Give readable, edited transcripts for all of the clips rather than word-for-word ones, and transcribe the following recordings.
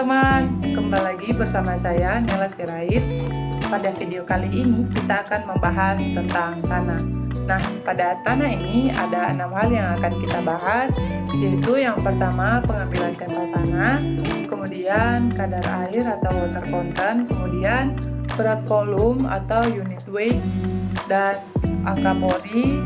teman-teman, kembali lagi bersama saya Nela Sirait. Pada video kali ini kita akan membahas tentang tanah. Nah, pada tanah ini ada 6 hal yang akan kita bahas, yaitu yang pertama pengambilan sampel tanah, kemudian kadar air atau water content, kemudian berat volume atau unit weight, dan angka pori,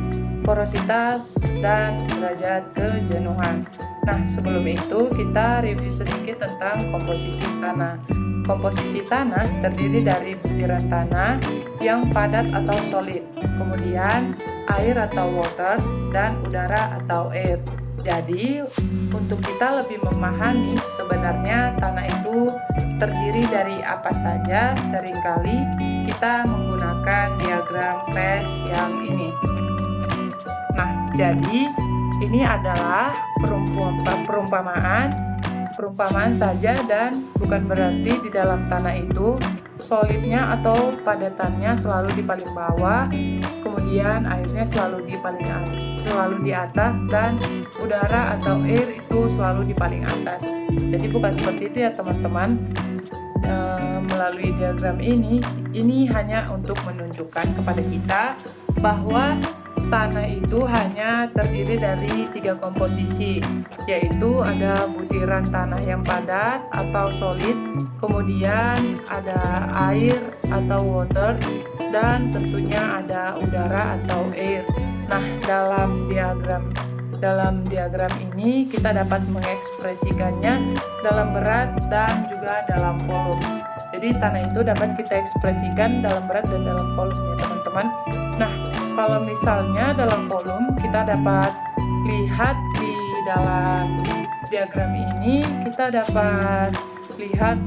porositas, dan derajat kejenuhan. Nah, sebelum itu kita review sedikit tentang komposisi tanah. Komposisi tanah terdiri dari butiran tanah yang padat atau solid, kemudian air atau water, dan udara atau air. Jadi, untuk kita lebih memahami sebenarnya tanah itu terdiri dari apa saja, seringkali kita menggunakan diagram phase yang ini. Nah, jadi ini adalah perumpamaan saja dan bukan berarti di dalam tanah itu solidnya atau padatannya selalu di paling bawah, kemudian airnya selalu di atas, dan udara atau air itu selalu di paling atas. Jadi bukan seperti itu ya teman-teman. Melalui diagram ini hanya untuk menunjukkan kepada kita bahwa tanah itu hanya terdiri dari 3 komposisi, yaitu ada butiran tanah yang padat atau solid, kemudian ada air atau water, dan tentunya ada udara atau air. Nah, dalam diagram ini kita dapat mengekspresikannya dalam berat dan juga dalam volume. Jadi tanah itu dapat kita ekspresikan dalam berat dan dalam volume ya teman-teman. Nah, kalau misalnya dalam volume kita dapat lihat di dalam diagram ini, kita dapat lihat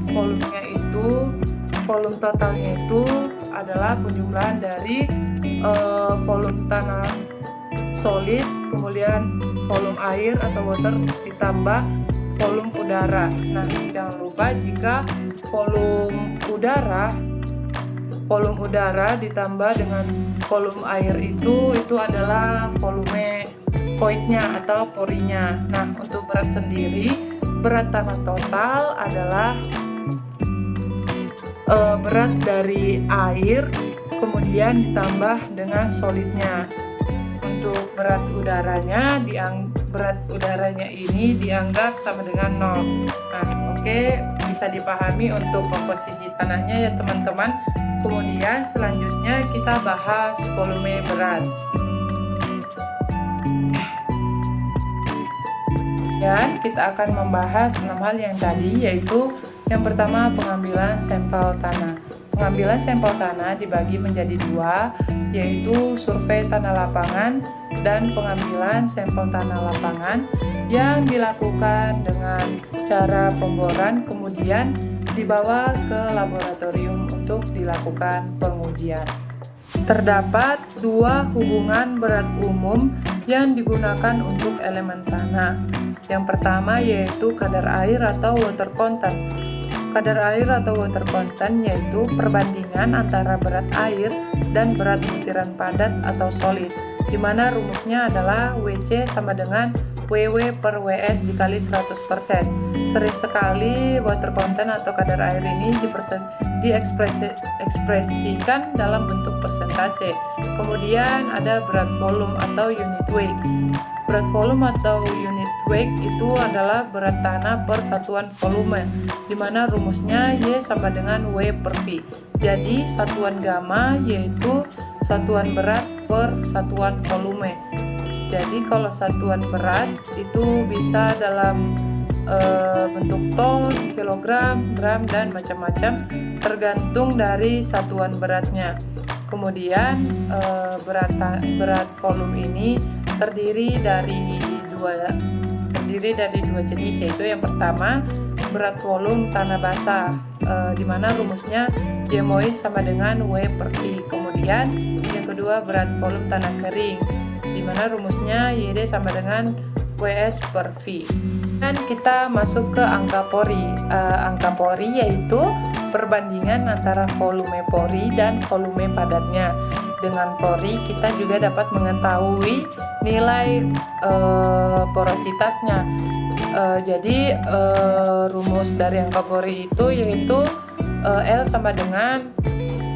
volume totalnya itu adalah penjumlahan dari volume tanah solid, kemudian volume air atau water ditambah volume udara. Nah, jangan lupa jika volume udara ditambah dengan volume air itu adalah volume void-nya atau porinya. Nah, untuk berat sendiri, berat tanah total adalah berat dari air kemudian ditambah dengan solidnya. Untuk berat udaranya ini dianggap sama dengan 0. Nah, oke, bisa dipahami untuk komposisi tanahnya ya teman-teman. Kemudian selanjutnya kita bahas volume berat. Dan kita akan membahas 6 hal yang tadi, yaitu yang pertama pengambilan sampel tanah. Pengambilan sampel tanah dibagi menjadi 2, yaitu survei tanah lapangan dan pengambilan sampel tanah lapangan yang dilakukan dengan cara pemboran kemudian dibawa ke laboratorium untuk dilakukan pengujian. Terdapat 2 hubungan berat umum yang digunakan untuk elemen tanah. Yang pertama yaitu kadar air atau water content. Kadar air atau water content yaitu perbandingan antara berat air dan berat butiran padat atau solid, di mana rumusnya adalah WC sama dengan WW per WS dikali 100%. Sering sekali water content atau kadar air ini diekspresikan dalam bentuk persentase. Kemudian ada berat volume atau unit weight. Berat volume atau unit weight itu adalah berat tanah per satuan volume, di mana rumusnya Y sama dengan W per V. Jadi satuan gamma yaitu satuan berat per satuan volume. Jadi kalau satuan berat itu bisa dalam bentuk ton, kilogram, gram, dan macam-macam tergantung dari satuan beratnya. Kemudian berat volume ini terdiri dari dua jenis, yaitu yang pertama berat volume tanah basah, di mana rumusnya Y moist sama dengan W per V. Kemudian yang kedua berat volume tanah kering, di mana rumusnya YD sama dengan WS per V. Dan kita masuk ke angka pori. Angka pori yaitu perbandingan antara volume pori dan volume padatnya. Dengan pori kita juga dapat mengetahui nilai porositasnya. Jadi rumus dari angka Pori itu yaitu L sama dengan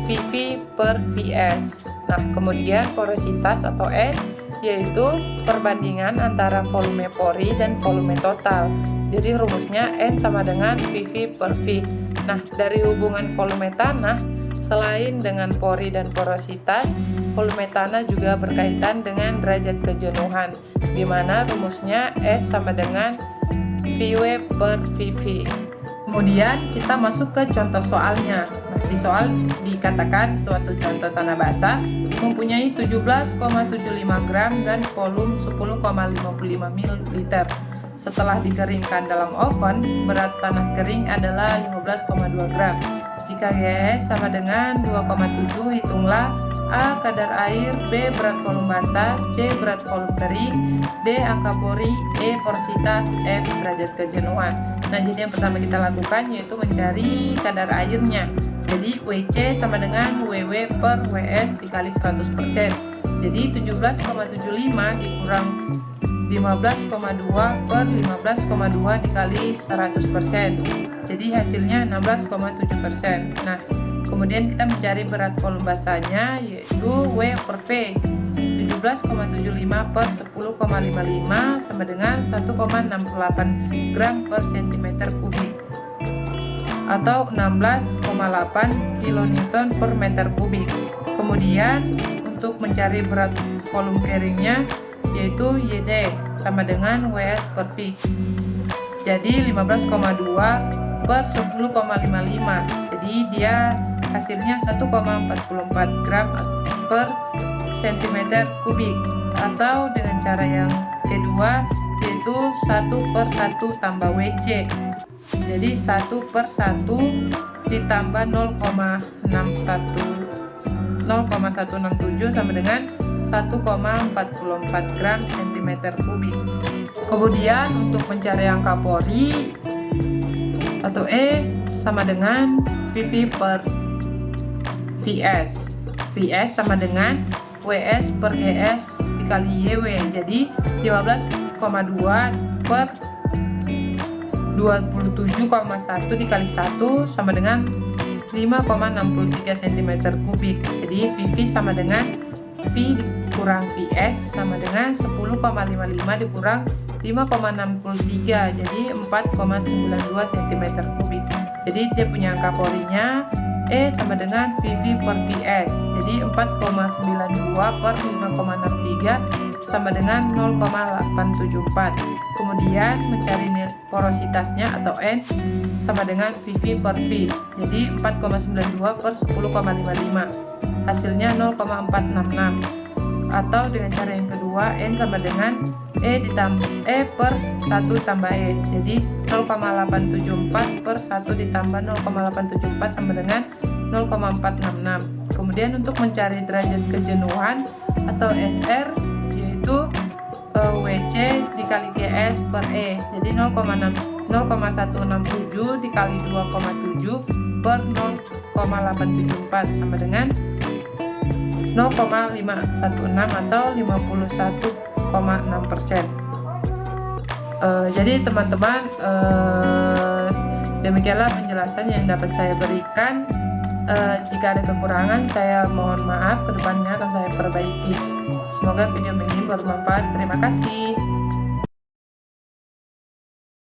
VV per Vs. Nah, kemudian porositas atau N yaitu perbandingan antara volume pori dan volume total. Jadi rumusnya N sama dengan VV per V. Nah, dari hubungan volume tanah, selain dengan pori dan porositas, volume tanah juga berkaitan dengan derajat kejenuhan, di mana rumusnya S sama dengan VW per VV. Kemudian kita masuk ke contoh soalnya. Di soal dikatakan suatu contoh tanah basah mempunyai 17,75 gram dan volume 10,55 ml. Setelah dikeringkan dalam oven, berat tanah kering adalah 15,2 gram. Jika GS sama dengan 2,7, hitunglah A. kadar air, B. berat volume basah, C. berat volume kering, D. angka Pori, E. porositas, F. derajat kejenuhan. Nah, jadi yang pertama kita lakukan yaitu mencari kadar airnya. Jadi WC sama dengan WW per WS dikali 100%. Jadi 17,75 dikurang 15,2 per 15,2 dikali 100%. Jadi hasilnya 16,7%. Nah, kemudian kita mencari berat volume basahnya yaitu W per V. 17,75 per 10,55 sama dengan 1,68 gram per cm kubik atau 16,8 kilonewton per meter kubik. Kemudian untuk mencari berat volume keringnya yaitu YD sama dengan WS per V. Jadi 15,2 per 10,55. Jadi dia hasilnya 1,44 gram per cm kubik, atau dengan cara yang kedua yaitu 1/1 tambah WC. Jadi 1/1 ditambah 0,167 sama dengan 1,44 gram cm kubik. Kemudian untuk mencari angka Pori atau E sama dengan VV per Vs. Vs sama dengan WS per GS dikali YW. Jadi 15,2 per 27,1 dikali 1 sama dengan 5,63 cm kubik. Jadi VV sama dengan V dikurang Vs sama dengan 10,55 dikurang 5,63, jadi 4,92 cm kubik. Jadi dia punya angka Porinya E sama dengan VV per Vs. Jadi 4,92 per 5,63 sama dengan 0,874. Kemudian mencari porositasnya atau N sama dengan VV per V. Jadi 4,92 per 10,55. Hasilnya 0,466. Atau dengan cara yang kedua, N sama dengan E ditambah E per 1 tambah E. Jadi 0,874 per 1 ditambah 0,874 sama dengan 0,466. Kemudian untuk mencari derajat kejenuhan atau SR yaitu WC dikali GS per E. Jadi 0,167 dikali 2,7 per 0,874 sama dengan 0,516 atau 51,6%. Jadi teman-teman, demikianlah penjelasan yang dapat saya berikan. Jika ada kekurangan, saya mohon maaf, kedepannya akan saya perbaiki. Semoga video ini bermanfaat. Terima kasih.